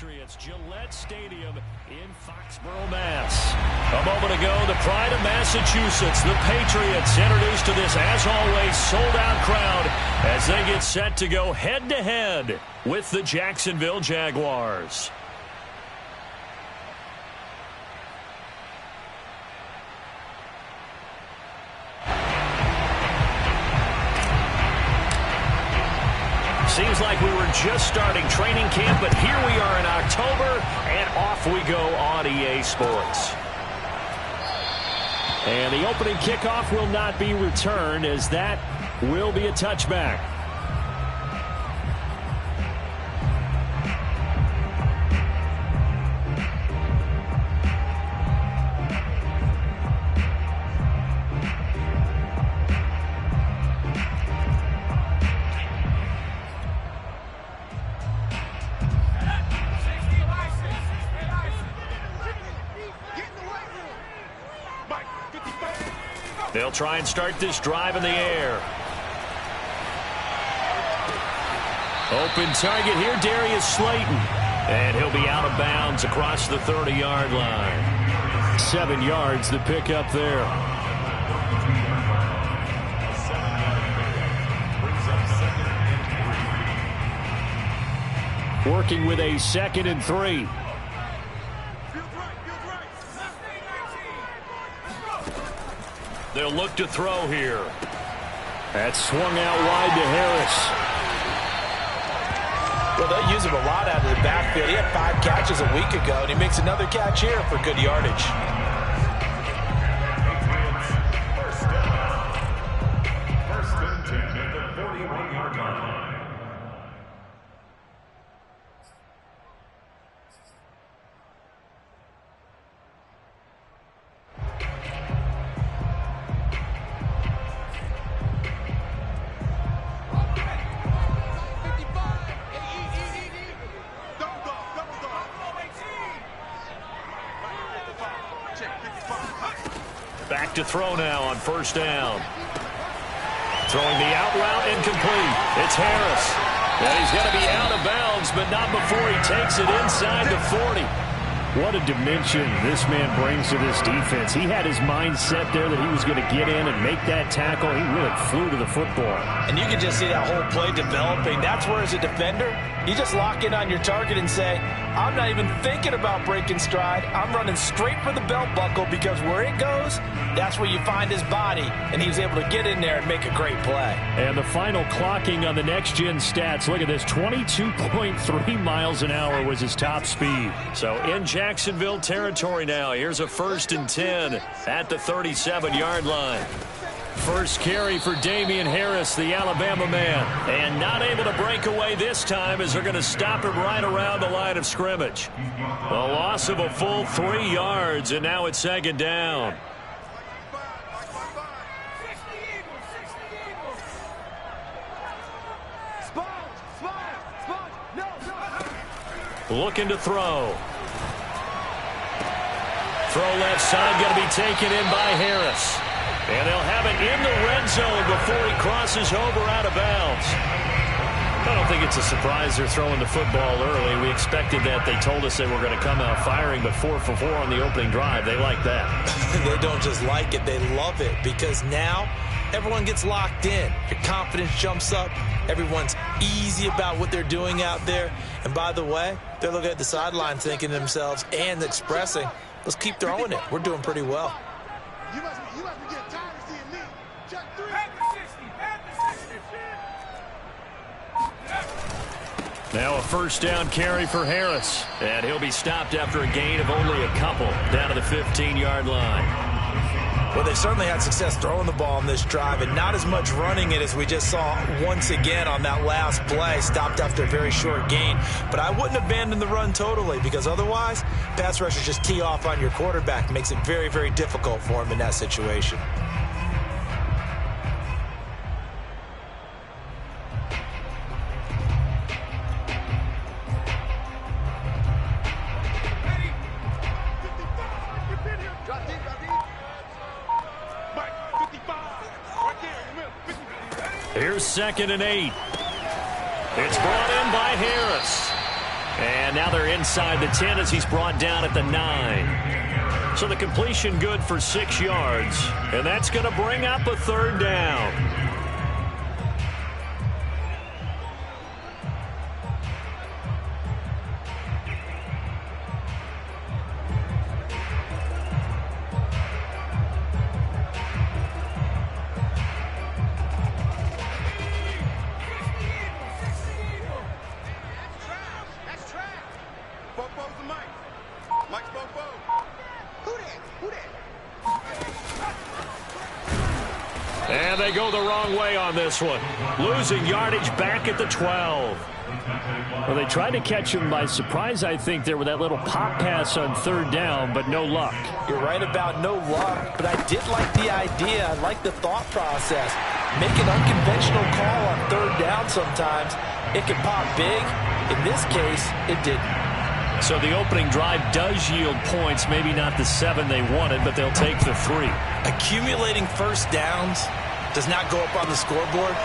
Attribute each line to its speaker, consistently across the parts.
Speaker 1: Patriots, Gillette Stadium in Foxborough, Mass. A moment ago, the pride of Massachusetts, the Patriots, introduced to this, as always, sold-out crowd as they get set to go head-to-head with the Jacksonville Jaguars. Seems like we were just starting training camp, but here we are in October, and off we go on EA Sports. And the opening kickoff will not be returned, as that will be a touchback. They'll try and start this drive in the air. Open target here, Darius Slayton. And he'll be out of bounds across the 30-yard line. 7 yards, the pickup there. Working with a 2nd and 3. They'll look to throw here. That swung out wide to Harris.
Speaker 2: Well, they'll use him a lot out of the backfield. He had 5 catches a week ago, and he makes another catch here for good yardage.
Speaker 3: First and 10 at the 41-yard line.
Speaker 1: Back to throw now on first down. Throwing the out route incomplete. It's Harris. And he's going to be out of bounds, but not before he takes it inside the 40. What a dimension this man brings to this defense. He had his mind set there that he was going to get in and make that tackle. He really flew to the football.
Speaker 2: And you can just see that whole play developing. That's where, as a defender, you just lock in on your target and say, I'm not even thinking about breaking stride. I'm running straight for the belt buckle, because where it goes, that's where you find his body. And he was able to get in there and make a great play.
Speaker 1: And the final clocking on the next-gen stats, look at this, 22.3 miles an hour was his top speed. So in Jacksonville territory now. Here's a 1st and 10 at the 37-yard line. First carry for Damian Harris, the Alabama man. And not able to break away this time, as they're going to stop him right around the line of scrimmage. A loss of a full 3 yards, and now it's 2nd down. Looking to throw. Throw left side, going to be taken in by Harris. And they'll have it in the red zone before he crosses over out of bounds. I don't think it's a surprise they're throwing the football early. We expected that. They told us they were going to come out firing, but 4 for 4 on the opening drive. They like that.
Speaker 2: They don't just like it, they love it, because now everyone gets locked in. Your confidence jumps up. Everyone's easy about what they're doing out there. And by the way, they're looking at the sideline thinking to themselves and expressing, let's keep throwing it. We're doing pretty well.
Speaker 4: You must be getting tired of seeing me. Check 3.
Speaker 1: Now a first down carry for Harris. And he'll be stopped after a gain of only a couple down to the 15-yard line.
Speaker 2: Well, they certainly had success throwing the ball on this drive, and not as much running it as we just saw once again on that last play. Stopped after a very short gain. But I wouldn't abandon the run totally, because otherwise, pass rushers just tee off on your quarterback. Makes it very, very difficult for him in that situation.
Speaker 1: Here's 2nd and 8. It's brought in by Harris. And And now they're inside the 10 as he's brought down at the 9. So the completion good for 6 yards. And that's going to bring up a 3rd down. And they go the wrong way on this one. Losing yardage back at the 12. Well, they tried to catch him by surprise, I think, there with that little pop pass on 3rd down, but no luck.
Speaker 2: You're right about no luck, but I did like the idea. I like the thought process. Make an unconventional call on 3rd down sometimes. It can pop big. In this case, it didn't.
Speaker 1: So the opening drive does yield points, maybe not the 7 they wanted, but they'll take the 3.
Speaker 2: Accumulating first downs does not go up on the scoreboard,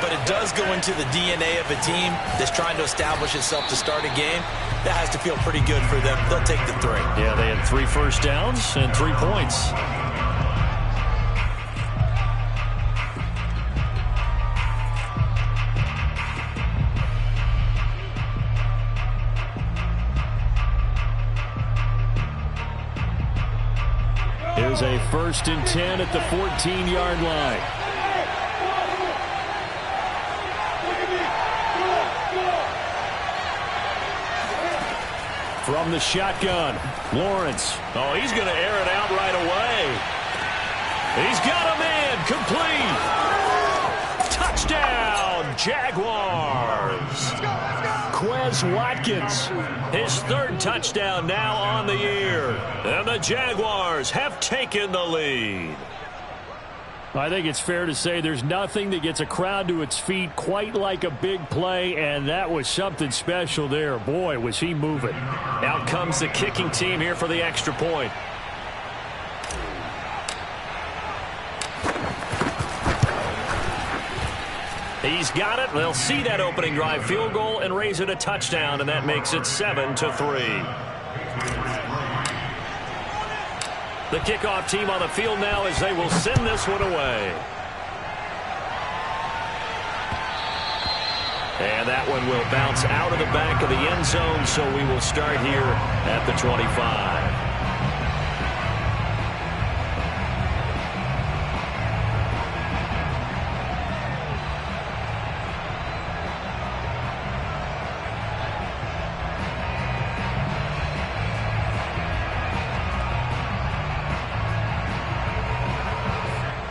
Speaker 2: but it does go into the DNA of a team that's trying to establish itself to start a game. That has to feel pretty good for them. They'll take the 3.
Speaker 1: Yeah, they had 3 first downs and 3 points. Here's a 1st and 10 at the 14-yard line. From the shotgun, Lawrence. Oh, he's going to air it out right away. He's got a man complete. Touchdown, Jaguars. Quez Watkins, his 3rd touchdown now on the year. And the Jaguars have taken the lead. I think it's fair to say there's nothing that gets a crowd to its feet quite like a big play, and that was something special there. Boy, was he moving. Out comes the kicking team here for the extra point. He's got it. They'll see that opening drive field goal and raise it a touchdown, and that makes it 7-3. The kickoff team on the field now as they will send this one away. And that one will bounce out of the back of the end zone, so we will start here at the 25.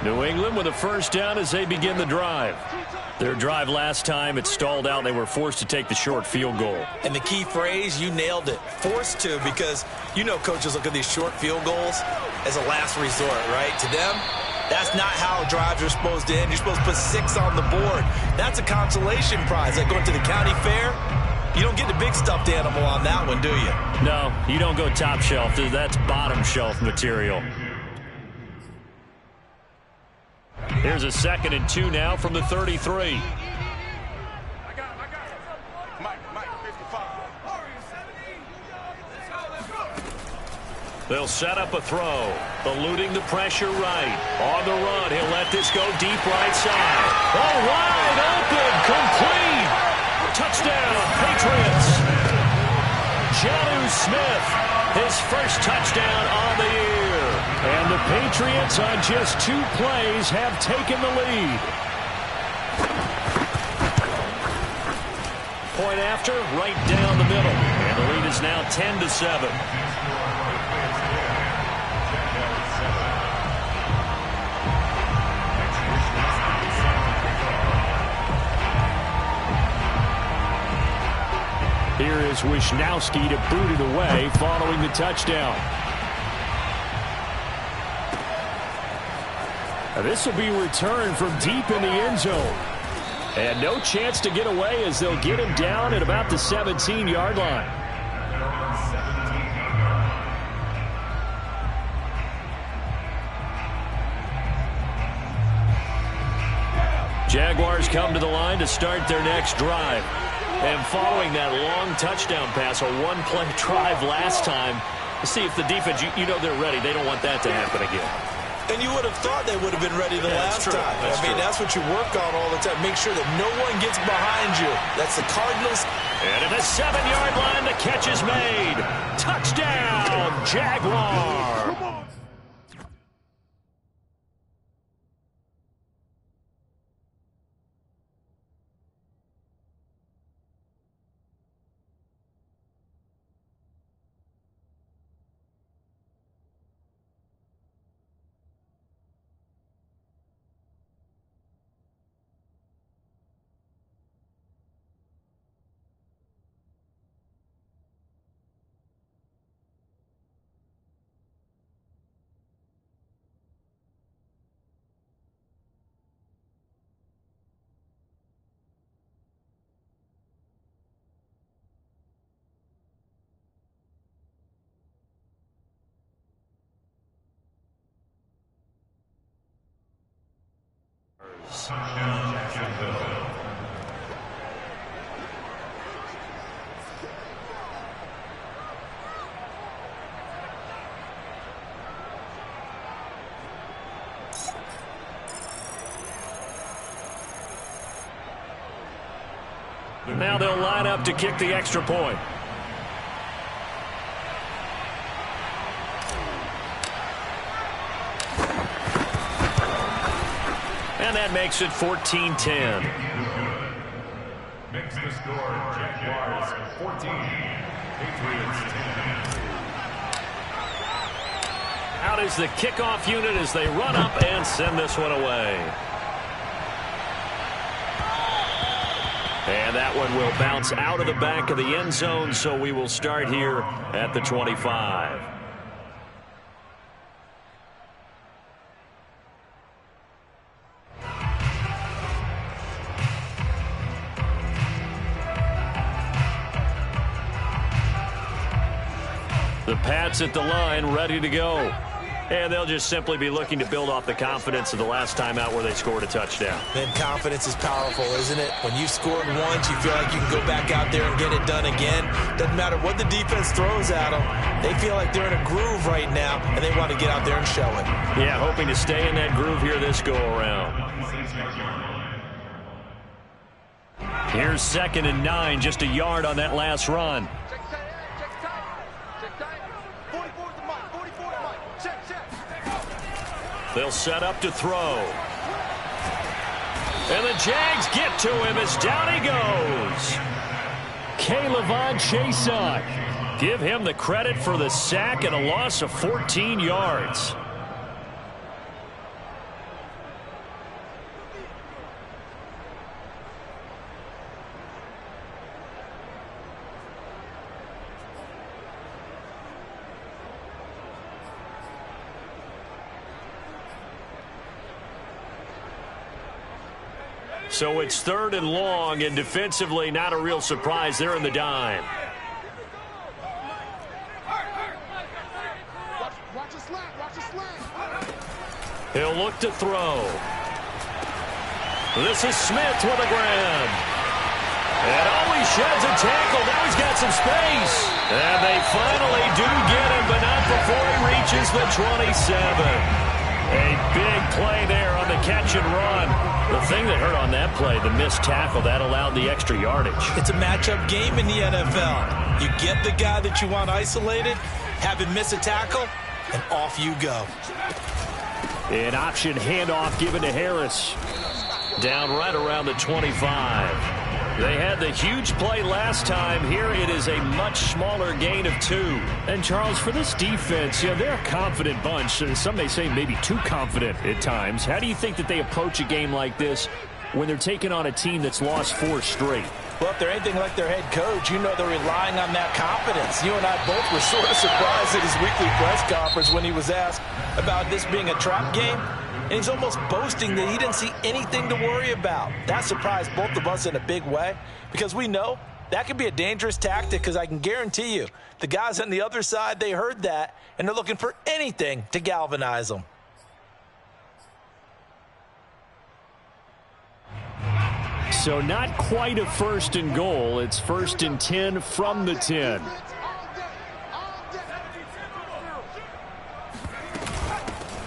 Speaker 1: New England with a 1st down as they begin the drive. Their drive last time, it stalled out. They were forced to take the short field goal.
Speaker 2: And the key phrase, you nailed it. Forced to, because you know coaches look at these short field goals as a last resort, right? To them, that's not how drives are supposed to end. You're supposed to put 6 on the board. That's a consolation prize. Like going to the county fair, you don't get the big stuffed animal on that one, do you?
Speaker 1: No, you don't go top shelf. That's bottom shelf material. Here's a 2nd and 2 now from the 33. They'll set up a throw. Eluding the pressure right. On the run, he'll let this go deep right side. Oh, wide open, complete. Touchdown, Patriots. Jonnu Smith, his 1st touchdown on the year. And the Patriots on just 2 plays have taken the lead. Point after, right down the middle. And the lead is now 10-7. Here is Wisnowski to boot it away following the touchdown. Now this will be returned from deep in the end zone. And no chance to get away as they'll get him down at about the 17-yard line. Jaguars come to the line to start their next drive. And following that long touchdown pass, a one-play drive last time, see if the defense, you know they're ready. They don't want that to happen again.
Speaker 2: And you would have thought they would have been ready the last time. That's what you work on all the time. Make sure that no one gets behind you. That's the Cardinals.
Speaker 1: And at the 7-yard line, the catch is made. Touchdown, Jaguar. Now they'll line up to kick the extra point. And that makes it 14-10.
Speaker 3: Makes the score Jaguars 14, Patriots 10.
Speaker 1: Out is the kickoff unit as they run up and send this one away. And that one will bounce out of the back of the end zone, so we will start here at the 25. The Pats at the line, ready to go. And they'll just simply be looking to build off the confidence of the last time out where they scored a touchdown.
Speaker 2: Then confidence is powerful, isn't it? When you've scored once, you feel like you can go back out there and get it done again. Doesn't matter what the defense throws at them. They feel like they're in a groove right now, and they want to get out there and show it.
Speaker 1: Yeah, hoping to stay in that groove here this go-around. Here's 2nd and 9, just a yard on that last run. They'll set up to throw. And the Jags get to him as down he goes. K'Lavon Chaisson. Give him the credit for the sack and a loss of 14 yards. So it's 3rd and long, and defensively not a real surprise. They're in the dime. He'll look to throw. This is Smith with a grab. And he sheds a tackle. Now he's got some space. And they finally do get him, but not before he reaches the 27. A big play there on the catch and run. The thing that hurt on that play, the missed tackle, that allowed the extra yardage.
Speaker 2: It's a matchup game in the NFL. You get the guy that you want isolated, have him miss a tackle, and off you go.
Speaker 1: An option handoff given to Harris. Down right around the 25. They had the huge play last time. Here it is a much smaller gain of 2. And, Charles, for this defense, they're a confident bunch. Some may say maybe too confident at times. How do you think that they approach a game like this when they're taking on a team that's lost 4 straight?
Speaker 2: Well, if they're anything like their head coach, you know they're relying on that confidence. You and I both were sort of surprised at his weekly press conference when he was asked about this being a trap game. And he's almost boasting that he didn't see anything to worry about. That surprised both of us in a big way because we know that could be a dangerous tactic because I can guarantee you the guys on the other side, they heard that, and they're looking for anything to galvanize them.
Speaker 1: So not quite a 1st and goal. It's 1st and 10 from the 10.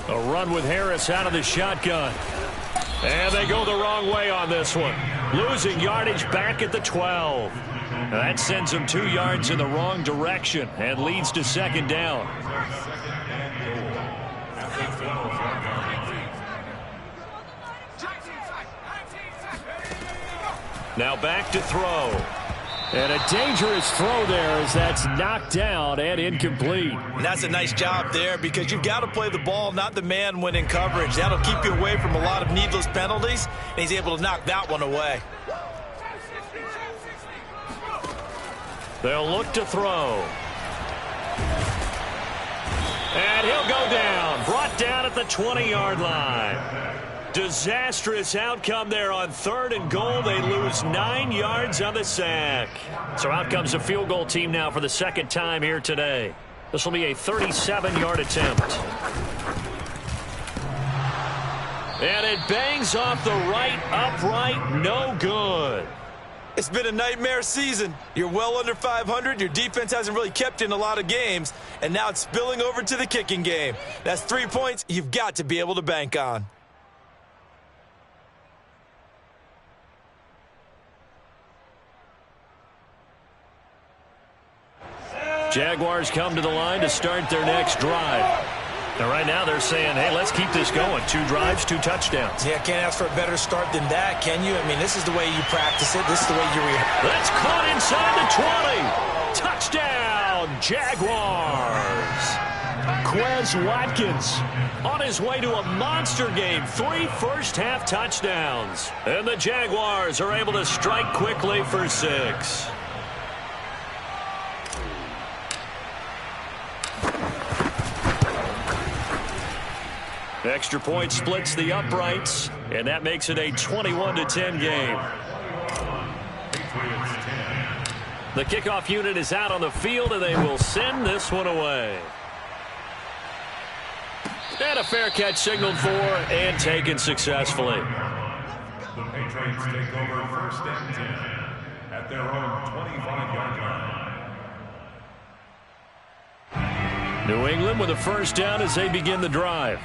Speaker 1: A run with Harris out of the shotgun. And they go the wrong way on this one. Losing yardage back at the 12. That sends them 2 yards in the wrong direction and leads to 2nd down. Now back to throw. And a dangerous throw there as that's knocked down and incomplete.
Speaker 2: And that's a nice job there because you've got to play the ball, not the man when in coverage. That'll keep you away from a lot of needless penalties, and he's able to knock that one away.
Speaker 1: They'll look to throw. And he'll go down. Brought down at the 20-yard line. Disastrous outcome there on 3rd and goal. They lose 9 yards on the sack. So out comes a field goal team now for the 2nd time here today. This will be a 37-yard attempt. And it bangs off the right upright. No good.
Speaker 2: It's been a nightmare season. You're well under 500. Your defense hasn't really kept you in a lot of games. And now it's spilling over to the kicking game. That's 3 points you've got to be able to bank on.
Speaker 1: Jaguars come to the line to start their next drive. And right now they're saying, hey, let's keep this going. 2 drives, 2 touchdowns.
Speaker 2: Yeah, can't ask for a better start than that, can you? I mean, this is the way you practice it. This is the way you rehearse.
Speaker 1: That's caught inside the 20. Touchdown, Jaguars. Quez Watkins on his way to a monster game. 3 first-half touchdowns. And the Jaguars are able to strike quickly for 6. Extra point splits the uprights, and that makes it a 21-10 game. The kickoff unit is out on the field, and they will send this one away. And a fair catch signaled for and taken successfully.
Speaker 3: The Patriots take over 1st and 10 at their own 25-yard line.
Speaker 1: New England with a 1st down as they begin the drive.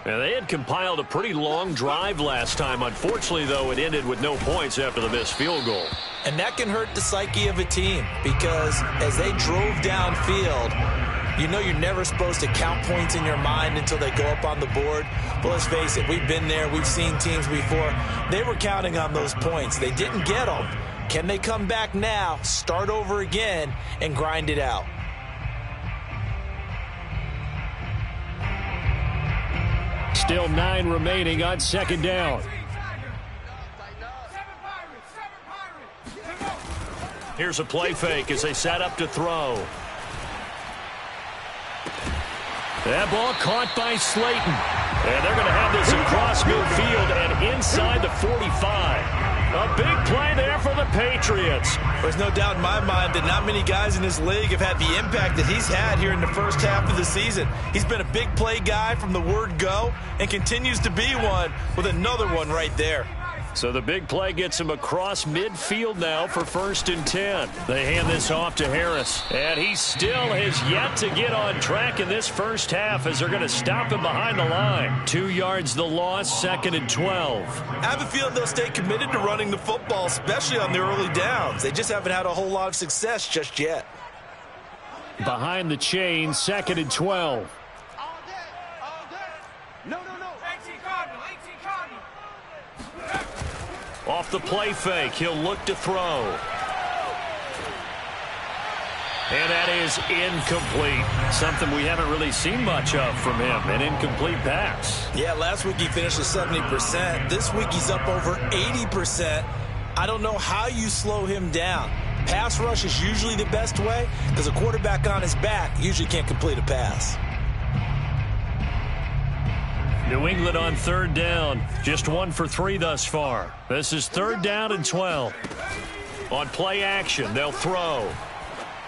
Speaker 1: And they had compiled a pretty long drive last time. Unfortunately, though, it ended with no points after the missed field goal.
Speaker 2: And that can hurt the psyche of a team because as they drove downfield, you know you're never supposed to count points in your mind until they go up on the board. But let's face it, we've been there. We've seen teams before. They were counting on those points. They didn't get them. Can they come back now, start over again, and grind it out?
Speaker 1: Still 9 remaining on 2nd down. Here's a play fake as they set up to throw. That ball caught by Slayton. And they're going to have this across midfield and inside the 45. A big play there for the Patriots.
Speaker 2: There's no doubt in my mind that not many guys in this league have had the impact that he's had here in the first half of the season. He's been a big play guy from the word go and continues to be one with another one right there.
Speaker 1: So the big play gets him across midfield now for 1st and 10. They hand this off to Harris. And he still has yet to get on track in this first half as they're going to stop him behind the line. 2 yards the loss, 2nd and 12.
Speaker 2: I have a feeling they'll stay committed to running the football, especially on the early downs. They just haven't had a whole lot of success just yet.
Speaker 1: Behind the chain, 2nd and 12.
Speaker 4: All day. No. 18 Cardinal.
Speaker 1: Off the play fake, he'll look to throw. And that is incomplete. Something we haven't really seen much of from him, an incomplete pass.
Speaker 2: Yeah, last week he finished at 70%. This week he's up over 80%. I don't know how you slow him down. Pass rush is usually the best way because a quarterback on his back usually can't complete a pass.
Speaker 1: New England on 3rd down. Just 1 for 3 thus far. This is 3rd down and 12. On play action, they'll throw.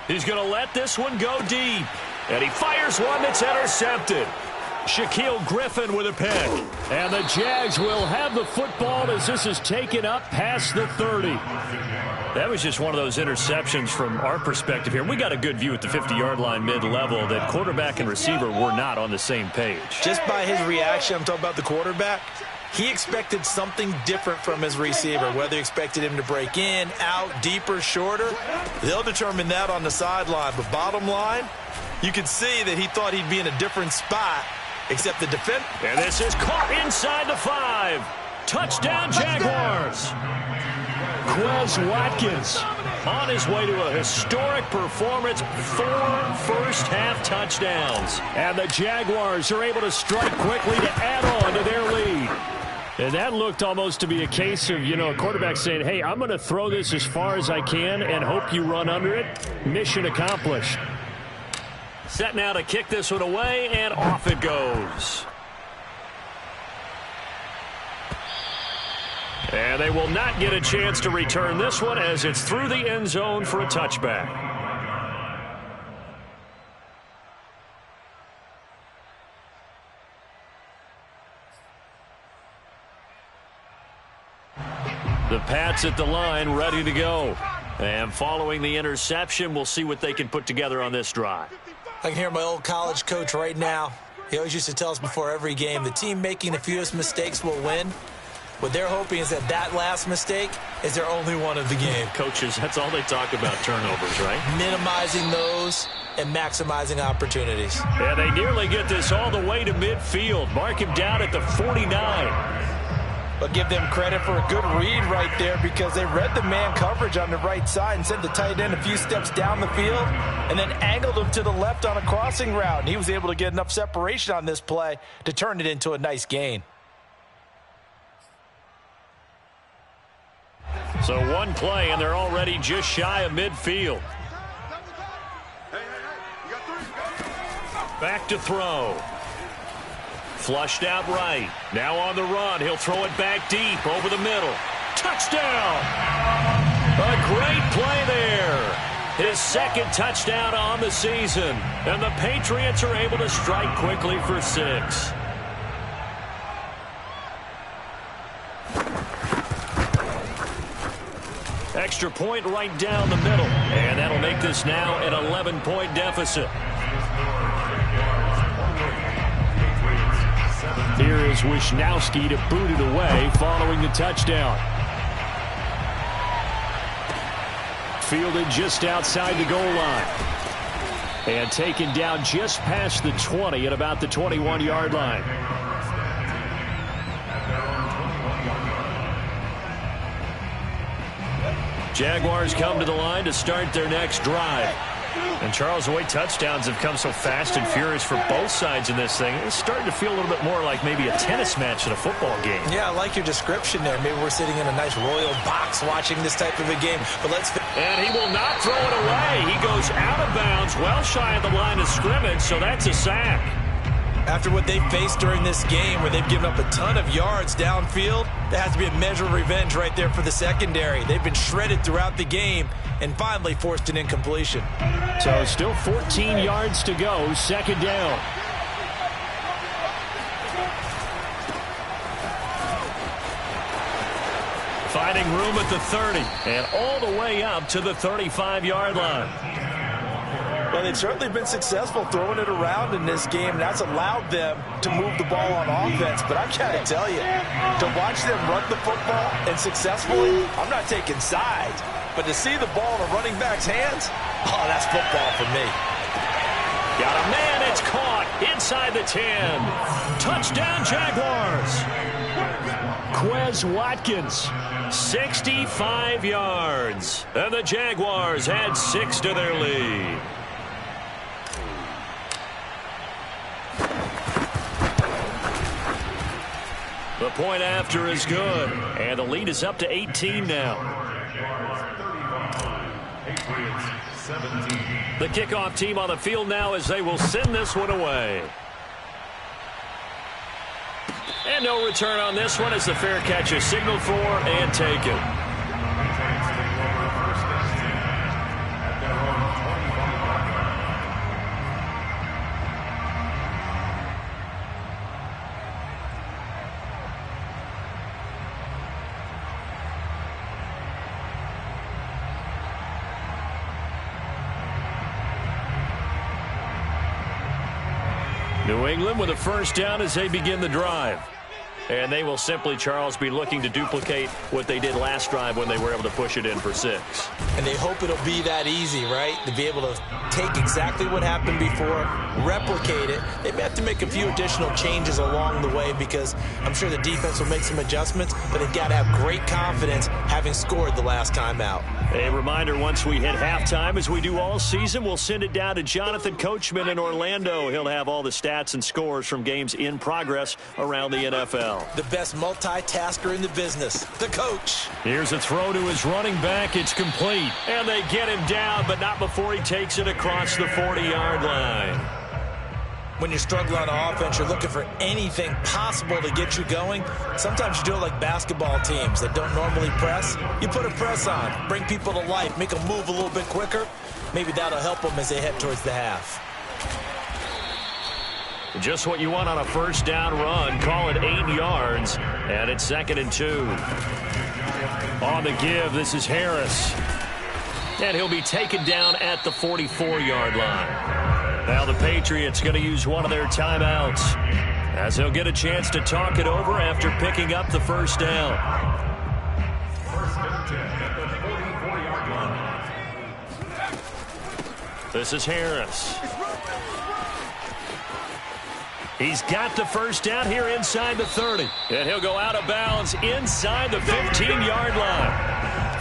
Speaker 1: He's going to let this one go deep. And he fires one that's intercepted. Shaquille Griffin with a pick. And the Jags will have the football as this is taken up past the 30. That was just one of those interceptions from our perspective here. We got a good view at the 50-yard line mid-level that quarterback and receiver were not on the same page.
Speaker 2: Just by his reaction, I'm talking about the quarterback, he expected something different from his receiver, whether he expected him to break in, out, deeper, shorter. They'll determine that on the sideline. But bottom line, you could see that he thought he'd be in a different spot, except the defense.
Speaker 1: And this is caught inside the 5. Touchdown, Jaguars. Quez Watkins on his way to a historic performance, 4 first-half touchdowns. And the Jaguars are able to strike quickly to add on to their lead. And that looked almost to be a case of, a quarterback saying, hey, I'm going to throw this as far as I can and hope you run under it. Mission accomplished. Set now to kick this one away, and off it goes. And they will not get a chance to return this one as it's through the end zone for a touchback. The Pats at the line, ready to go. And following the interception, we'll see what they can put together on this drive.
Speaker 2: I can hear my old college coach right now. He always used to tell us before every game, the team making the fewest mistakes will win. What they're hoping is that last mistake is their only one of the game.
Speaker 1: Coaches, that's all they talk about, turnovers, right?
Speaker 2: Minimizing those and maximizing opportunities.
Speaker 1: Yeah, they nearly get this all the way to midfield. Mark him down at the 49.
Speaker 2: But give them credit for a good read right there because they read the man coverage on the right side and sent the tight end a few steps down the field and then angled him to the left on a crossing route. And he was able to get enough separation on this play to turn it into a nice gain.
Speaker 1: So one play, and they're already just shy of midfield. Back to throw. Flushed out right. Now on the run. He'll throw it back deep over the middle. Touchdown! A great play there. His second touchdown on the season. And the Patriots are able to strike quickly for 6. Extra point right down the middle. And that'll make this now an 11-point deficit. Here is Wisnowski to boot it away following the touchdown. Fielded just outside the goal line. And taken down just past the 20 at about the 21-yard line. Jaguars come to the line to start their next drive. And, Charles, the way touchdowns have come so fast and furious for both sides in this thing, it's starting to feel a little bit more like maybe a tennis match in a football game. Yeah, I like your description there. Maybe we're sitting in a nice royal box watching this type of a game. But and he will not throw it away. He goes out of bounds, well shy of the line of scrimmage, so that's a sack. After what they faced during this game where they've given up a ton of yards downfield, there has to be a measure of revenge right there for the secondary. They've been shredded throughout the game and finally forced an incompletion. So still 14 yards to go, second down. Finding room at the 30 and all the way up to the 35-yard line. Well, they've certainly been successful throwing it around in this game, and that's allowed them to move the ball on offense. But I've got to tell you, to watch them run the football and successfully, I'm not taking sides, but to see the ball in a running back's hands, oh, that's football for me. Got a man, it's caught inside the 10. Touchdown, Jaguars. Quez Watkins, 65 yards. And the Jaguars add 6 to their lead. The point after is good, and the lead is up to 18 now. The kickoff team on the field now as they will send this one away. And no return on this one as the fair catch is signaled for and taken. New England with a first down as they begin the drive. And they will simply, Charles, be looking to duplicate what they did last drive when they were able to push it in for 6.
Speaker 2: And they hope it'll be that easy, right? To be able to take exactly what happened before, replicate it. They may have to make a few additional changes along the way because I'm sure the defense will make some adjustments, but they've got to have great confidence having scored the last time out.
Speaker 1: A reminder, once we hit halftime, as we do all season, we'll send it down to Jonathan Coachman in Orlando. He'll have all the stats and scores from games in progress around the NFL.
Speaker 2: The best multitasker in the business, the coach.
Speaker 1: Here's a throw to his running back. It's complete. And they get him down, but not before he takes it across the 40-yard line.
Speaker 2: When you're struggling on offense, you're looking for anything possible to get you going. Sometimes you do it like basketball teams that don't normally press. You put a press on, bring people to life, make them move a little bit quicker. Maybe that'll help them as they head towards the half.
Speaker 1: Just what you want on a first down run. Call it 8 yards, and it's 2nd and 2. On the give, this is Harris. And he'll be taken down at the 44-yard line. Now the Patriots going to use one of their timeouts as they'll get a chance to talk it over after picking up the first down.
Speaker 3: First and 10 at the 44-yard line.
Speaker 1: This is Harris. He's got the first down here inside the 30. And he'll go out of bounds inside the 15-yard line.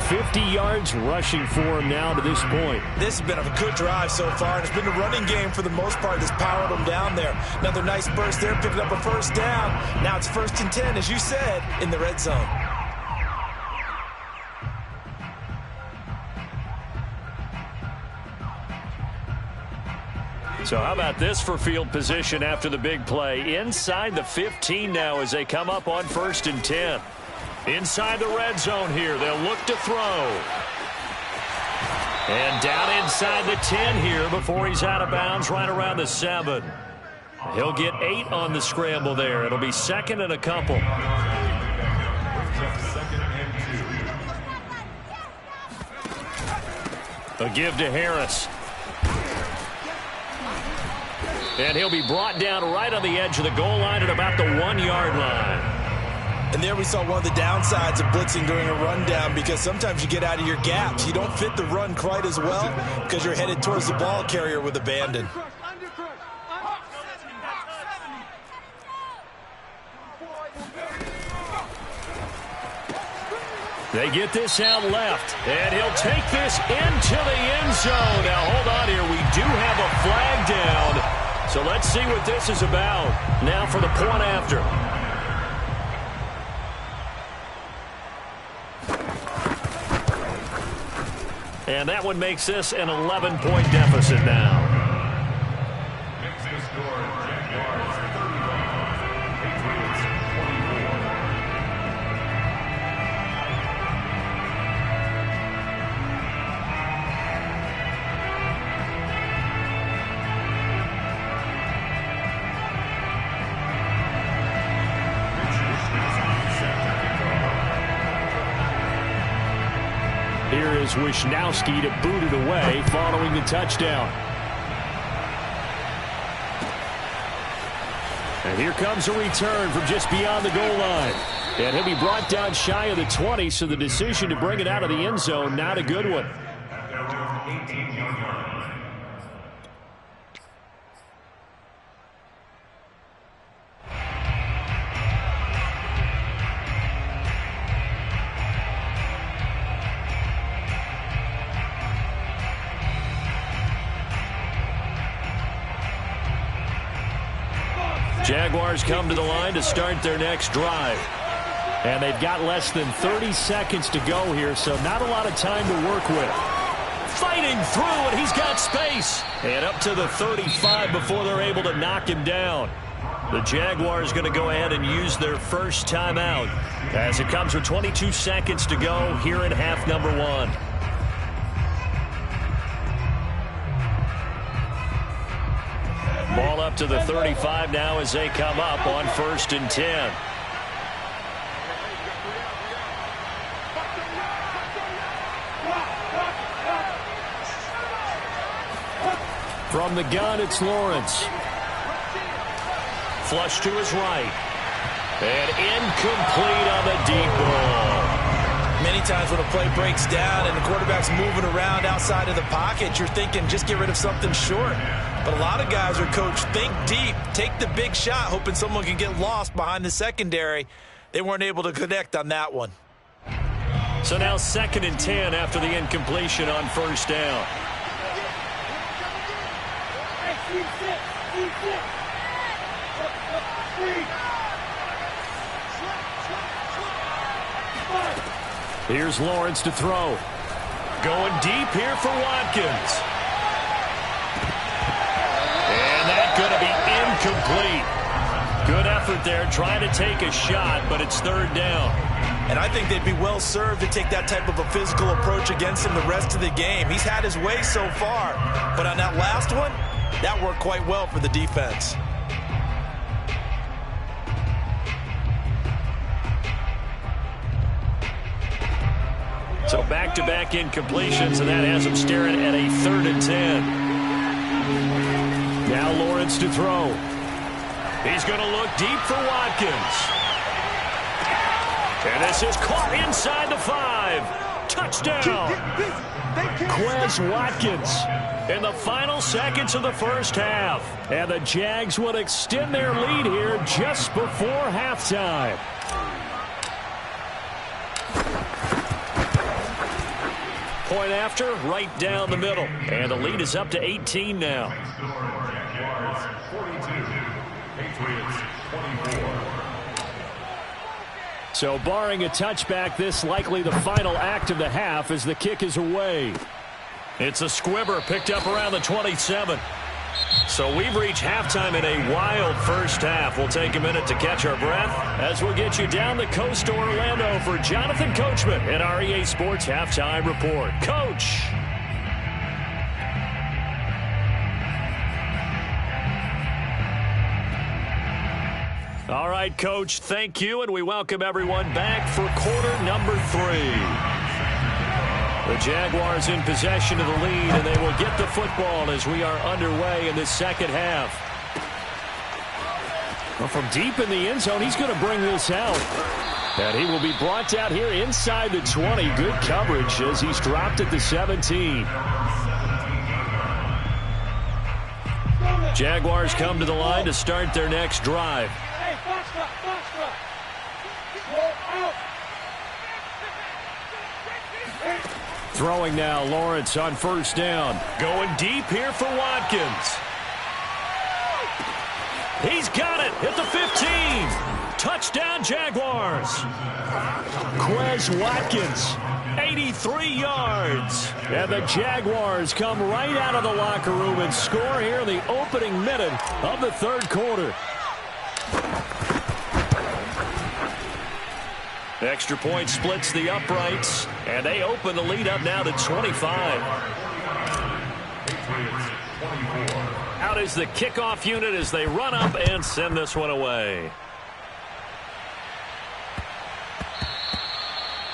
Speaker 1: 50 yards rushing for him now to this point.
Speaker 2: This has been a good drive so far, and it's been a running game for the most part that's powered them down there. Another nice burst there, picking up a first down. Now it's 1st and 10, as you said, in the red zone.
Speaker 1: So how about this for field position after the big play? Inside the 15 now as they come up on 1st and 10. Inside the red zone here. They'll look to throw. And down inside the 10 here before he's out of bounds right around the 7. He'll get 8 on the scramble there. It'll be 2nd and a couple. A give to Harris. And he'll be brought down right on the edge of the goal line at about the 1-yard line.
Speaker 2: And there we saw one of the downsides of blitzing during a rundown, because sometimes you get out of your gaps. You don't fit the run quite as well because you're headed towards the ball carrier with abandon.
Speaker 1: They get this out left, and he'll take this into the end zone. Now, hold on here. We do have a flag down, so let's see what this is about. Now for the point after. And that one makes this an 11-point deficit now.
Speaker 3: Makes the score Jaguars 35, Patriots 24.
Speaker 1: Here is Wisnowski to boot it away following the touchdown. And here comes a return from just beyond the goal line. And he'll be brought down shy of the 20, so the decision to bring it out of the end zone, not a good one.
Speaker 3: At their own 18-yard line.
Speaker 1: Jaguars come to the line to start their next drive. And they've got less than 30 seconds to go here, so not a lot of time to work with. Fighting through, and he's got space. And up to the 35 before they're able to knock him down. The Jaguars going to go ahead and use their first timeout as it comes with 22 seconds to go here in half number 1. Ball up to the 35 now as they come up on 1st and 10. From the gun, it's Lawrence. flush to his right. And incomplete on the deep ball.
Speaker 2: Many times when a play breaks down and the quarterback's moving around outside of the pocket, you're thinking just get rid of something short. But a lot of guys are coached, think deep, take the big shot, hoping someone can get lost behind the secondary. They weren't able to connect on that one.
Speaker 1: So now 2nd and 10 after the incompletion on first down. Here's Lawrence to throw. Going deep here for Watkins. And that's going to be incomplete. Good effort there, trying to take a shot, but it's 3rd down.
Speaker 2: And I think they'd be well served to take that type of a physical approach against him the rest of the game. He's had his way so far, but on that last one, that worked quite well for the defense.
Speaker 1: So back-to-back incompletions, and that has him staring at a 3rd and 10. Now Lawrence to throw. He's going to look deep for Watkins. And this is caught inside the 5. Touchdown. Quez Watkins in the final seconds of the first half. And the Jags would extend their lead here just before halftime. Point after, right down the middle. And the lead is up to 18 now. So barring a touchback, this likely the final act of the half as the kick is away. It's a squibber picked up around the 27. So we've reached halftime in a wild first half. We'll take a minute to catch our breath as we'll get you down the coast to Orlando for Jonathan Coachman at our EA Sports Halftime Report. Coach. All right, Coach, thank you, and we welcome everyone back for quarter number 3. The Jaguars in possession of the lead, and they will get the football as we are underway in the second half. Well, from deep in the end zone, he's going to bring this out. And he will be brought out here inside the 20. Good coverage as he's dropped at the 17. Jaguars come to the line to start their next drive. Throwing now, Lawrence on first down. Going deep here for Watkins. He's got it at the 15. Touchdown, Jaguars. Quez Watkins, 83 yards. And the Jaguars come right out of the locker room and score here in the opening minute of the third quarter. Extra point splits the uprights, and they open the lead up now to 25. Out is the kickoff unit as they run up and send this one away.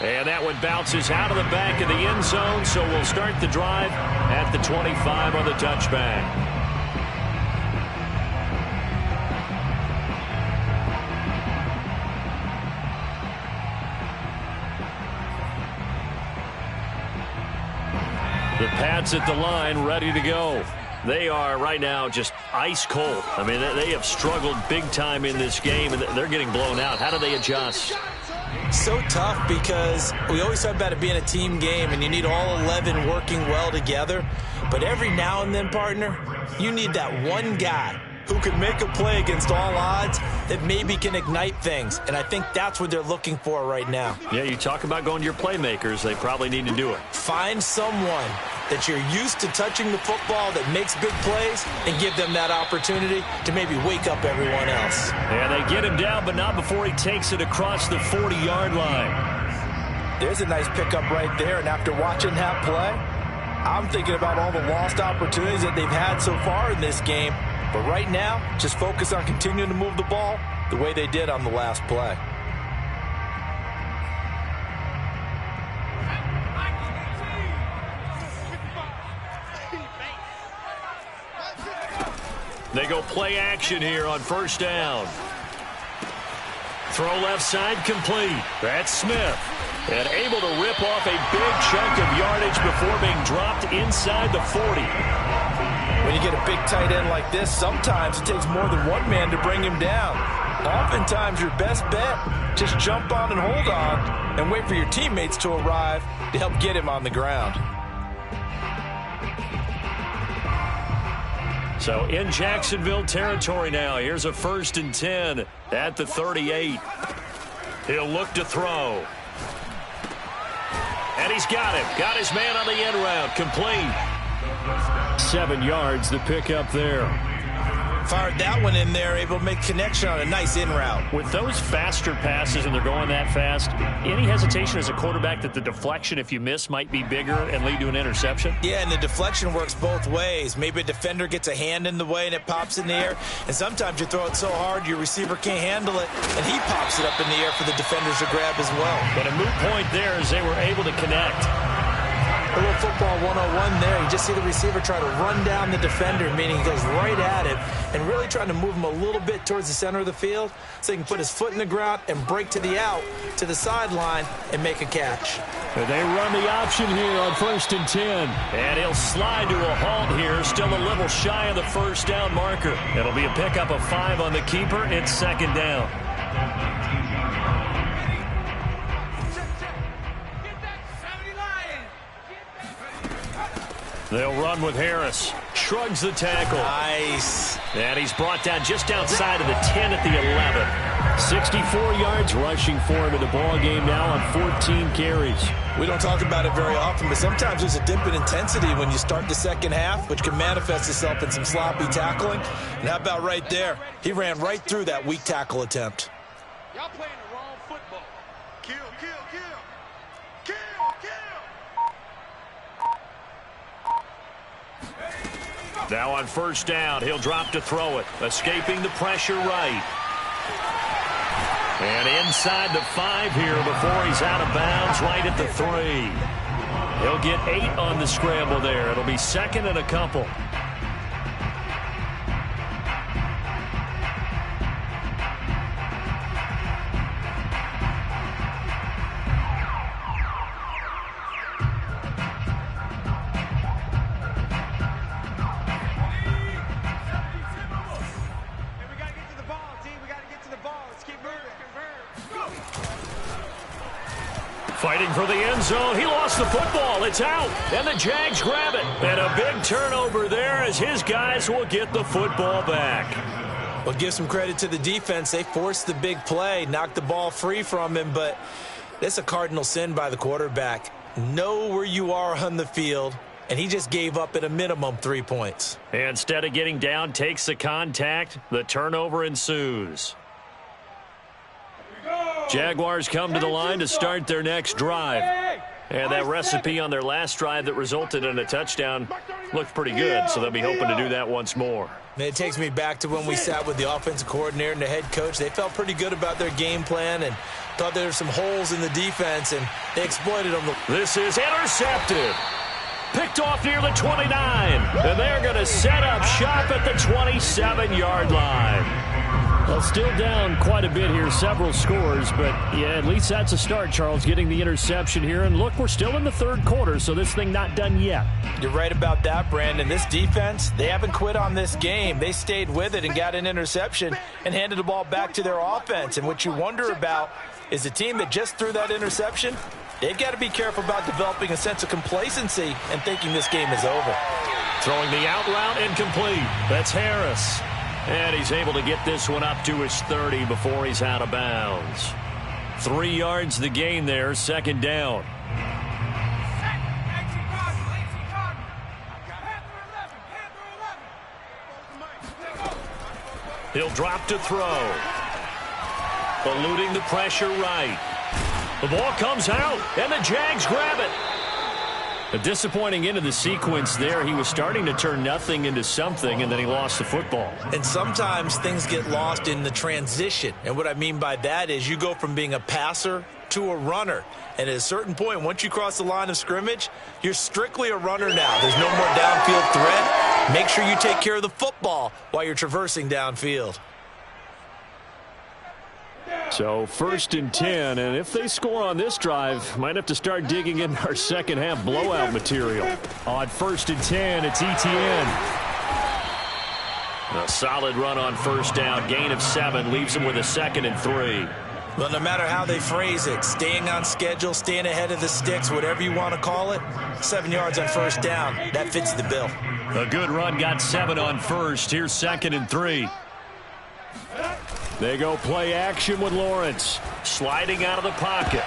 Speaker 1: And that one bounces out of the back of the end zone, so we'll start the drive at the 25 on the touchback. The Pats at the line, ready to go. They are right now just ice cold. I mean, they have struggled big time in this game, and they're getting blown out. How do they adjust?
Speaker 2: So tough because we always talk about it being a team game, and you need all 11 working well together. But every now and then, partner, you need that one guy who can make a play against all odds that maybe can ignite things. And I think that's what they're looking for right now.
Speaker 1: Yeah, you talk about going to your playmakers. They probably need to do it.
Speaker 2: Find someone that you're used to touching the football that makes big plays and give them that opportunity to maybe wake up everyone else.
Speaker 1: And they get him down, but not before he takes it across the 40-yard line.
Speaker 2: There's a nice pickup right there, and after watching that play, I'm thinking about all the lost opportunities that they've had so far in this game. But right now, just focus on continuing to move the ball the way they did on the last play.
Speaker 1: They go play action here on first down. Throw left side complete. That's Smith. And able to rip off a big chunk of yardage before being dropped inside the 40.
Speaker 2: When you get a big tight end like this, sometimes it takes more than one man to bring him down. Oftentimes, your best bet, just jump on and hold on and wait for your teammates to arrive to help get him on the ground.
Speaker 1: So in Jacksonville territory now. Here's a 1st and 10 at the 38. He'll look to throw. And he's got him. Got his man on the end route. Complete. 7 yards, the pickup there.
Speaker 2: Fired that one in there, able to make connection on a nice in route.
Speaker 1: With those faster passes and they're going that fast, any hesitation as a quarterback that the deflection, if you miss, might be bigger and lead to an interception?
Speaker 2: Yeah, and the deflection works both ways. Maybe a defender gets a hand in the way and it pops in the air. And sometimes you throw it so hard your receiver can't handle it, and he pops it up in the air for the defenders to grab as well.
Speaker 1: But a moot point there as they were able to connect.
Speaker 2: A little football 101 there. You just see the receiver try to run down the defender, meaning he goes right at him and really trying to move him a little bit towards the center of the field so he can put his foot in the ground and break to the out, to the sideline, and make a catch.
Speaker 1: They run the option here on 1st and 10. And he'll slide to a halt here, still a little shy of the first down marker. It'll be a pickup of 5 on the keeper. It's 2nd down. They'll run with Harris. Shrugs the tackle.
Speaker 2: Nice.
Speaker 1: And he's brought down just outside of the 10 at the 11. 64 yards rushing for him in the ball game now on 14 carries.
Speaker 2: We don't talk about it very often, but sometimes there's a dip in intensity when you start the second half, which can manifest itself in some sloppy tackling. And how about right there? He ran right through that weak tackle attempt.
Speaker 4: Y'all playing the wrong football. Kill, kill, kill. Kill, kill.
Speaker 1: Now on first down, he'll drop to throw it. Escaping the pressure right. And inside the 5 here before he's out of bounds right at the 3. He'll get 8 on the scramble there. It'll be 2nd and a couple. Fighting for the end zone. He lost the football. It's out. And the Jags grab it. And a big turnover there as his guys will get the football back.
Speaker 2: Well, give some credit to the defense. They forced the big play, knocked the ball free from him, but that's a cardinal sin by the quarterback. Know where you are on the field, and he just gave up at a minimum 3 points.
Speaker 1: Instead of getting down, takes the contact. The turnover ensues. Jaguars come to the line to start their next drive. And that recipe on their last drive that resulted in a touchdown looked pretty good, so they'll be hoping to do that once more.
Speaker 2: It takes me back to when we sat with the offensive coordinator and the head coach. They felt pretty good about their game plan and thought there were some holes in the defense, and they exploited them.
Speaker 1: This is intercepted. Picked off near the 29. And they're going to set up shop at the 27-yard line. Well, still down quite a bit here, several scores, but yeah, at least that's a start, Charles, getting the interception here. And look, we're still in the 3rd quarter, so this thing not done yet.
Speaker 2: You're right about that, Brandon. This defense, they haven't quit on this game. They stayed with it and got an interception and handed the ball back to their offense. And what you wonder about is the team that just threw that interception, they've got to be careful about developing a sense of complacency and thinking this game is over.
Speaker 1: Throwing the out route incomplete. That's Harris. And he's able to get this one up to his 30 before he's out of bounds. 3 yards the gain there, 2nd down. He'll drop to throw. Eluding the pressure right. The ball comes out, and the Jags grab it. A disappointing end of the sequence there. He was starting to turn nothing into something, and then he lost the football.
Speaker 2: And sometimes things get lost in the transition. And what I mean by that is you go from being a passer to a runner. And at a certain point, once you cross the line of scrimmage, you're strictly a runner now. There's no more downfield threat. Make sure you take care of the football while you're traversing downfield.
Speaker 1: So 1st and 10, and if they score on this drive, might have to start digging in our second half blowout material. On 1st and 10, it's Etienne. A solid run on 1st down, gain of 7, leaves them with a 2nd and 3.
Speaker 2: Well, no matter how they phrase it, staying on schedule, staying ahead of the sticks, whatever you want to call it, 7 yards on 1st down, that fits the bill.
Speaker 1: A good run, got 7 on 1st. Here's 2nd and 3. They go play action with Lawrence. Sliding out of the pocket.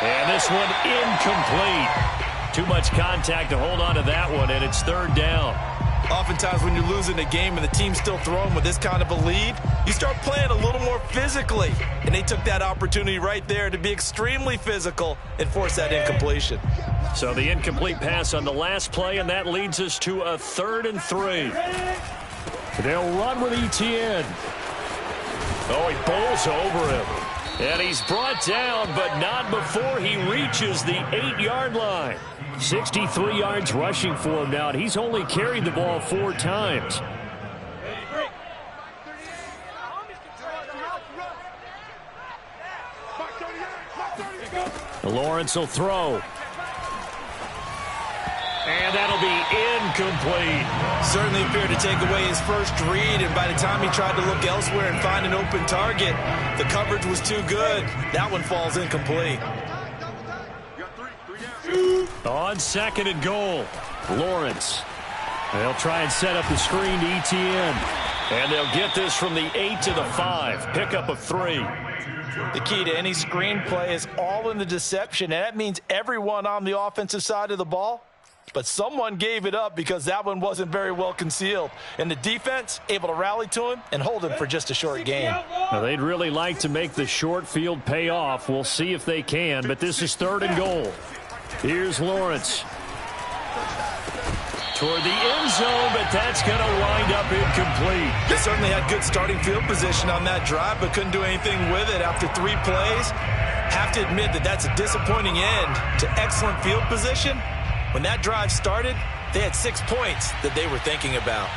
Speaker 1: And this one incomplete. Too much contact to hold on to that one, and it's 3rd down.
Speaker 2: Oftentimes when you're losing a game and the team's still throwing with this kind of a lead, you start playing a little more physically. And they took that opportunity right there to be extremely physical and force that incompletion.
Speaker 1: So the incomplete pass on the last play, and that leads us to a 3rd and 3. They'll run with Etienne. Oh, he bowls over him. And he's brought down, but not before he reaches the 8-yard line. 63 yards rushing for him now, and he's only carried the ball 4 times. Lawrence will throw. And that'll be incomplete.
Speaker 2: Certainly appeared to take away his first read, and by the time he tried to look elsewhere and find an open target, the coverage was too good. That one falls incomplete.
Speaker 1: On 2nd and goal, Lawrence. They'll try and set up the screen to Etienne. And they'll get this from the 8 to the 5. Pickup of 3.
Speaker 2: The key to any screen play is all in the deception, and that means everyone on the offensive side of the ball. But someone gave it up because that one wasn't very well concealed. And the defense able to rally to him and hold him for just a short gain.
Speaker 1: Now, they'd really like to make the short field pay off. We'll see if they can, but this is 3rd and goal. Here's Lawrence. Toward the end zone, but that's going to wind up incomplete.
Speaker 2: They certainly had good starting field position on that drive, but couldn't do anything with it after 3 plays. Have to admit that that's a disappointing end to excellent field position. When that drive started, they had 6 points that they were thinking about.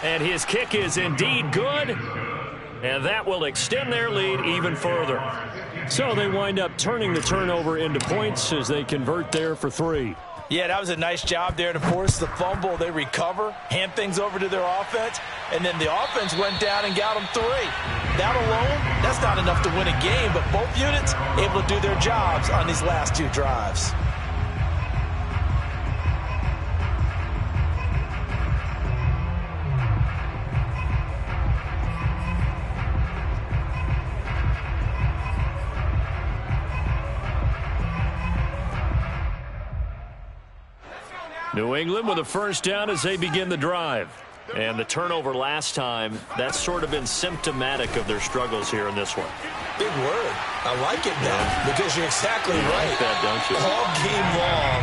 Speaker 1: And his kick is indeed good. And that will extend their lead even further. So they wind up turning the turnover into points as they convert there for 3.
Speaker 2: Yeah, that was a nice job there to force the fumble. They recover, hand things over to their offense, and then the offense went down and got them 3. That alone, that's not enough to win a game, but both units able to do their jobs on these last 2 drives.
Speaker 1: New England with a 1st down as they begin the drive. And the turnover last time, that's sort of been symptomatic of their struggles here in this one.
Speaker 2: Big word. I like it now because you're exactly right.
Speaker 1: Like that, don't you?
Speaker 2: All game long,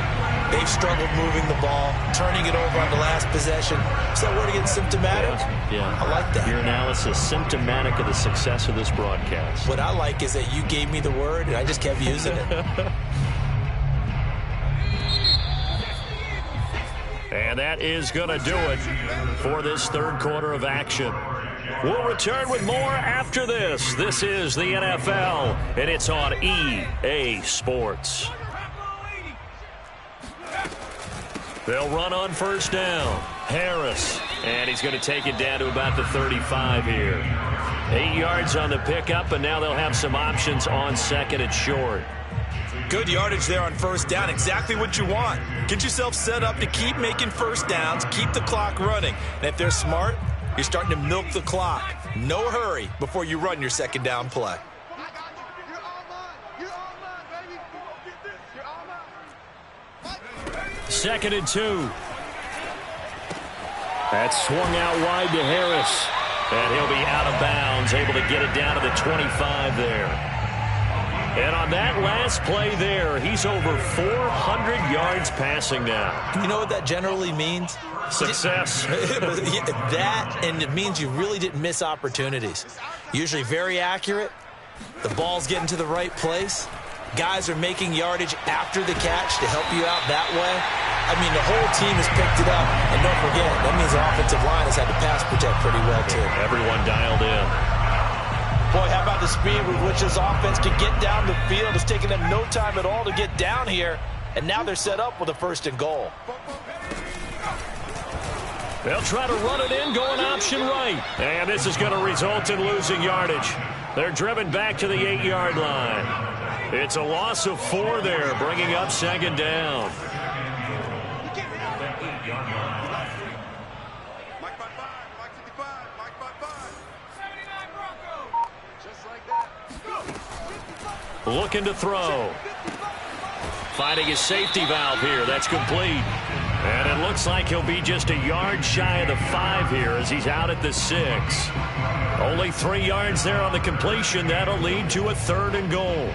Speaker 2: they've struggled moving the ball, turning it over on the last possession. Is that word again, symptomatic?
Speaker 1: Yeah.
Speaker 2: I like that.
Speaker 1: Your analysis, symptomatic of the success of this broadcast.
Speaker 2: What I like is that you gave me the word, and I just kept using it.
Speaker 1: And that is going to do it for this 3rd quarter of action. We'll return with more after this. This is the NFL, and it's on EA Sports. They'll run on 1st down. Harris, and he's going to take it down to about the 35 here. 8 yards on the pickup, and now they'll have some options on 2nd and short.
Speaker 2: Good yardage there on 1st down. Exactly what you want. Get yourself set up to keep making 1st downs, keep the clock running. And if they're smart, you're starting to milk the clock. No hurry before you run your 2nd down play.
Speaker 1: Second and 2. That's swung out wide to Harris. And he'll be out of bounds, able to get it down to the 25 there. And on that last play there, he's over 400 yards passing now.
Speaker 2: You know what that generally means?
Speaker 1: Success.
Speaker 2: That, and it means you really didn't miss opportunities. Usually very accurate, The ball's getting to the right place. Guys are making yardage after the catch to help you out that way. I mean, the whole team has picked it up. And don't forget, that means the offensive line has had to pass protect pretty well, too.
Speaker 1: Everyone dialed in.
Speaker 2: Boy, how about the speed with which this offense can get down the field? It's taking them no time at all to get down here. And now they're set up with a 1st and goal.
Speaker 1: They'll try to run it in, going option right. And this is going to result in losing yardage. They're driven back to the 8-yard line. It's a loss of 4 there, bringing up 2nd down. Looking to throw. Finding his safety valve here. That's complete. And it looks like he'll be just a yard shy of the 5 here as he's out at the 6. Only 3 yards there on the completion. That'll lead to a 3rd and goal.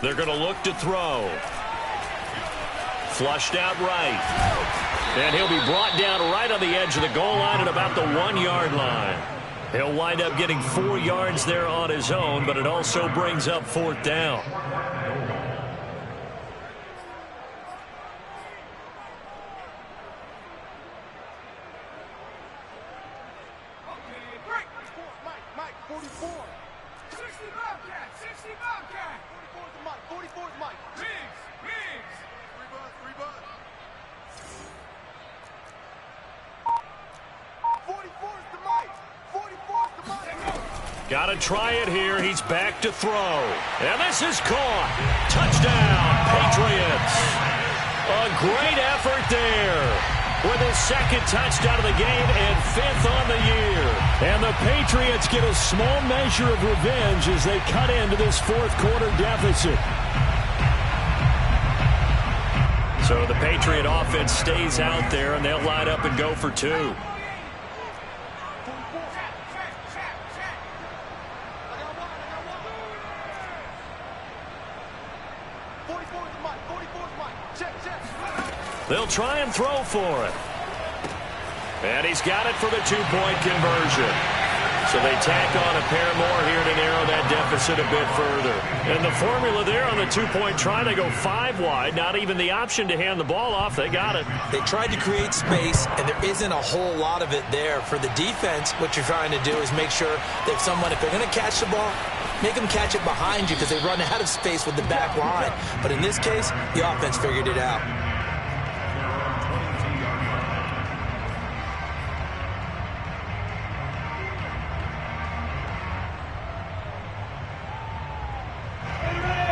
Speaker 1: They're going to look to throw. Flushed out right. And he'll be brought down right on the edge of the goal line at about the 1-yard line. He'll wind up getting 4 yards there on his own, but it also brings up 4th down.
Speaker 4: Mike, 44. 60 Bobcat, 60 Bobcat. 44 is Mike. Riggs. 3 buzz. 44 is the Mike. 44 is the Mike.
Speaker 1: Got to try it here. He's back to throw. And this is caught. Touchdown, Patriots. A great effort there. With his 2nd touchdown of the game and 5th on the year. And the Patriots get a small measure of revenge as they cut into this 4th quarter deficit. So the Patriot offense stays out there, and they'll line up and go for 2. They'll try and throw for it. And he's got it for the 2-point conversion. So they tack on a pair more here to narrow that deficit a bit further. And the formula there on the 2-point try, they go 5 wide. Not even the option to hand the ball off. They got it.
Speaker 2: They tried to create space, and there isn't a whole lot of it there. For the defense, what you're trying to do is make sure that someone, if they're going to catch the ball, make them catch it behind you because they run out of space with the back line. But in this case, the offense figured it out.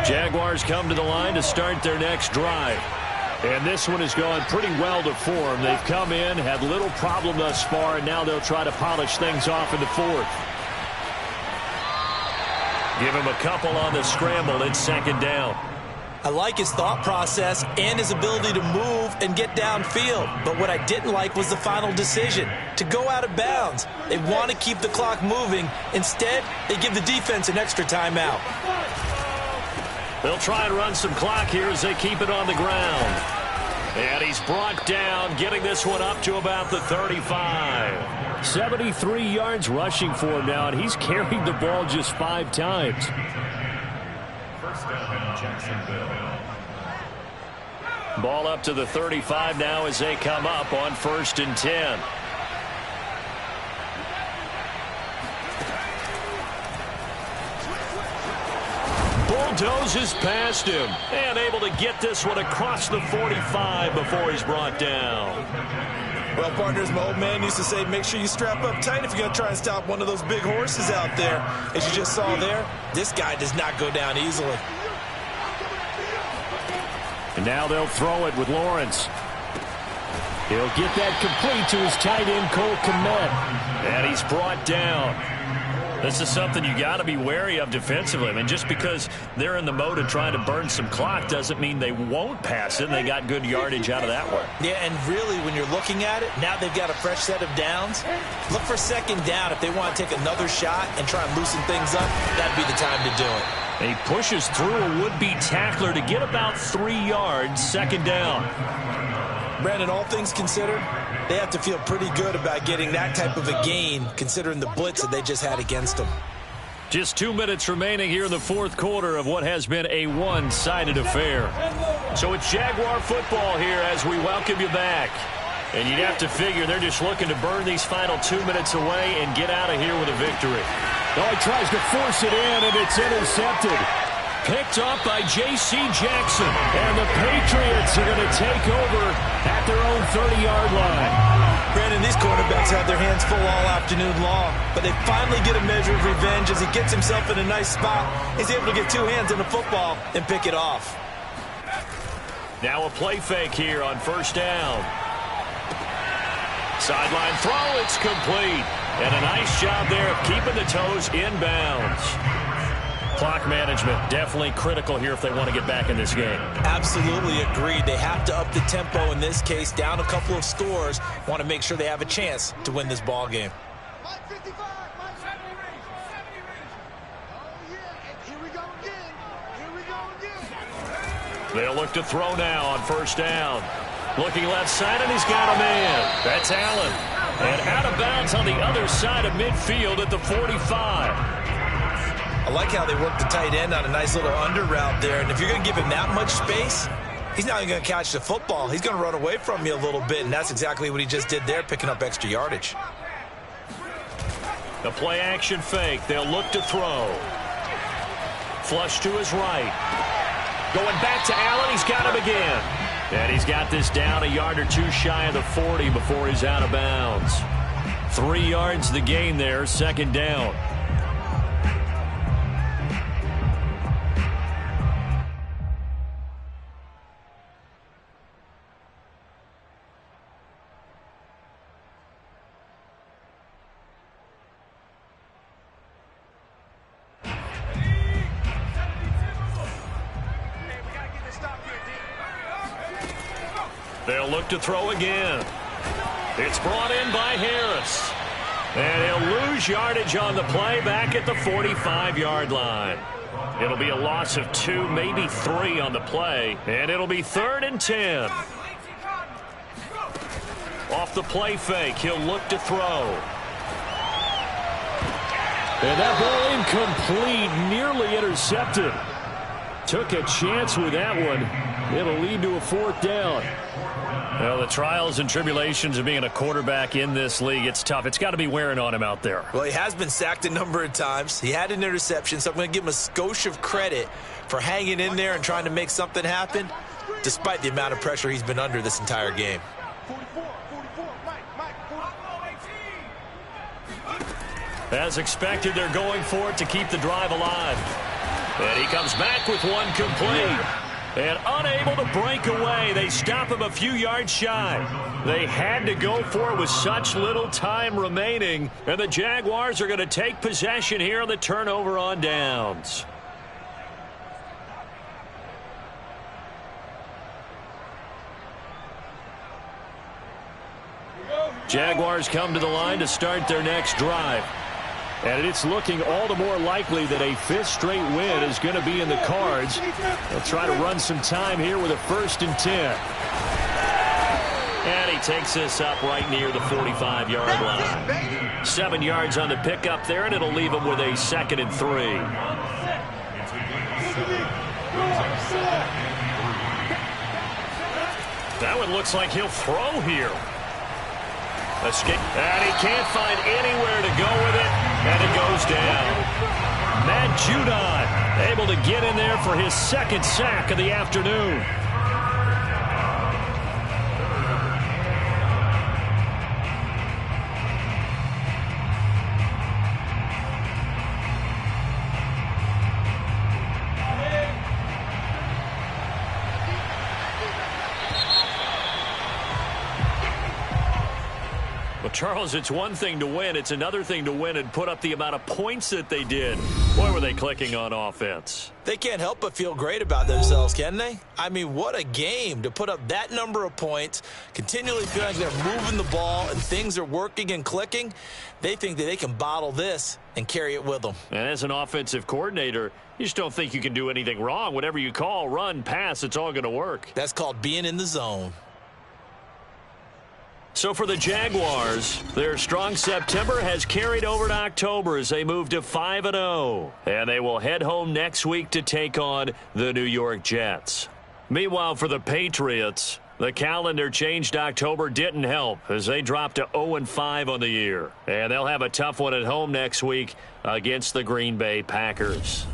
Speaker 1: Jaguars come to the line to start their next drive. And this one has gone pretty well to form. They've come in, had little problem thus far, and now they'll try to polish things off in the 4th. Give him a couple on the scramble. It's 2nd down.
Speaker 2: I like his thought process and his ability to move and get downfield. But what I didn't like was the final decision, to go out of bounds. They want to keep the clock moving. Instead, they give the defense an extra timeout.
Speaker 1: They'll try and run some clock here as they keep it on the ground. And he's brought down, getting this one up to about the 35. 73 yards rushing for him now, and he's carried the ball just 5 times.
Speaker 3: 1st down, Jacksonville.
Speaker 1: Ball up to the 35 now as they come up on 1st and 10. Bulldozes past him and able to get this one across the 45 before he's brought down.
Speaker 2: Well, partners, my old man used to say, make sure you strap up tight if you're going to try and stop one of those big horses out there. As you just saw there, this guy does not go down easily.
Speaker 1: And now they'll throw it with Lawrence. He'll get that complete to his tight end, Cole Kmet. And he's brought down. This is something you got to be wary of defensively. I mean, just because they're in the mode of trying to burn some clock doesn't mean they won't pass it. And they got good yardage out of that one.
Speaker 2: Yeah, and really, when you're looking at it, now they've got a fresh set of downs. Look for 2nd down. If they want to take another shot and try and loosen things up, that'd be the time to do it.
Speaker 1: He pushes through a would-be tackler to get about 3 yards, 2nd down.
Speaker 2: Brandon, all things considered, they have to feel pretty good about getting that type of a gain, considering the blitz that they just had against them.
Speaker 1: Just 2 minutes remaining here in the fourth quarter of what has been a one-sided affair. So it's Jaguar football here as we welcome you back. And you'd have to figure they're just looking to burn these final 2 minutes away and get out of here with a victory.
Speaker 5: Oh, he tries to force it in, and it's intercepted.
Speaker 1: Picked up by J.C. Jackson. And the Patriots are going to take over at their own 30-yard line.
Speaker 2: Brandon, these quarterbacks have their hands full all afternoon long, but they finally get a measure of revenge as he gets himself in a nice spot. He's able to get two hands on the football and pick it off.
Speaker 1: Now a play fake here on first down. Sideline throw, it's complete. And a nice job there of keeping the toes inbounds. Clock management definitely critical here if they want to get back in this game.
Speaker 2: Absolutely agreed. They have to up the tempo in this case, down a couple of scores. Want to make sure they have a chance to win this ball game.
Speaker 4: Mike 55, Mike 70 range, 70 range. Oh, yeah, and here we go again. Here we go again.
Speaker 1: They'll look to throw now on first down. Looking left side, and he's got a man. That's Allen. And out of bounds on the other side of midfield at the 45.
Speaker 2: I like how they work the tight end on a nice little under route there. And if you're going to give him that much space, he's not even going to catch the football. He's going to run away from you a little bit, and that's exactly what he just did there, picking up extra yardage.
Speaker 1: The play action fake. They'll look to throw. Flush to his right. Going back to Allen. He's got him again. And he's got this down a yard or two shy of the 40 before he's out of bounds. 3 yards the gain there, second down. They'll look to throw again. It's brought in by Harris. And he'll lose yardage on the play back at the 45-yard line. It'll be a loss of 2, maybe 3 on the play. And it'll be 3rd and 10. Off the play fake, he'll look to throw.
Speaker 5: And that ball incomplete, nearly intercepted. Took a chance with that one. It'll lead to a 4th down.
Speaker 1: Well, the trials and tribulations of being a quarterback in this league, it's tough. It's got to be wearing on him out there.
Speaker 2: Well, he has been sacked a number of times. He had an interception, so I'm going to give him a skosh of credit for hanging in there and trying to make something happen, despite the amount of pressure he's been under this entire game.
Speaker 4: 44, Mike, 44.
Speaker 1: As expected, they're going for it to keep the drive alive. And he comes back with one complete. And unable to break away. They stop him a few yards shy. They had to go for it with such little time remaining. And the Jaguars are going to take possession here on the turnover on downs. Jaguars come to the line to start their next drive. And it's looking all the more likely that a 5th straight win is going to be in the cards. They'll try to run some time here with a 1st and 10. And he takes this up right near the 45-yard line. 7 yards on the pickup there, and it'll leave him with a 2nd and 3. That one looks like he'll throw here. Escape. And he can't find anywhere to go with it, and it goes down. Matt Judon able to get in there for his 2nd sack of the afternoon. Charles, it's one thing to win. It's another thing to win and put up the amount of points that they did. Boy, were they clicking on offense.
Speaker 2: They can't help but feel great about themselves, can they? I mean, what a game to put up that number of points, continually feeling like they're moving the ball and things are working and clicking. They think that they can bottle this and carry it with them.
Speaker 1: And as an offensive coordinator, you just don't think you can do anything wrong. Whatever you call, run, pass, it's all going to work.
Speaker 2: That's called being in the zone.
Speaker 1: So for the Jaguars, their strong September has carried over to October as they move to 5-0. And they will head home next week to take on the New York Jets. Meanwhile, for the Patriots, the calendar change to October didn't help as they dropped to 0-5 on the year. And they'll have a tough one at home next week against the Green Bay Packers.